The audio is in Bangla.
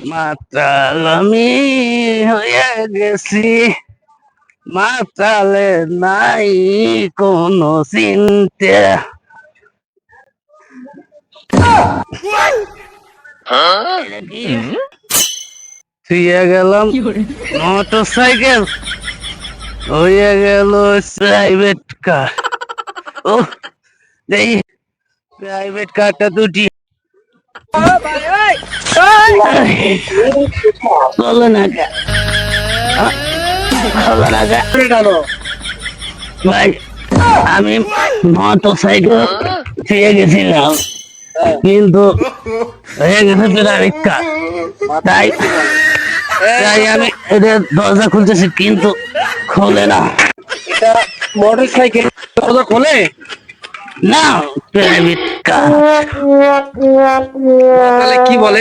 মাতাল আমি হয়ে গেছি, মাতালে নাই কোনো চিন্তা। থুইয়া গেলাম মোটর সাইকেল, হইয়া গেল প্রাইভেট কার। ও এই প্রাইভেট কারটা দুটি চলো না গা, চলো না গা। ভাই আমি মোটর সাইকেল ছুঁয়ে গেছিলাম, কিন্তু হয়ে গেছে প্রাইভেট কার। তাই তাই আমি এদের দরজা খুলতেছি, কিন্তু খোলে না। এটা মোটর সাইকেল দরজা খোলে না, প্রাইভেট কার। তাহলে কি বলে?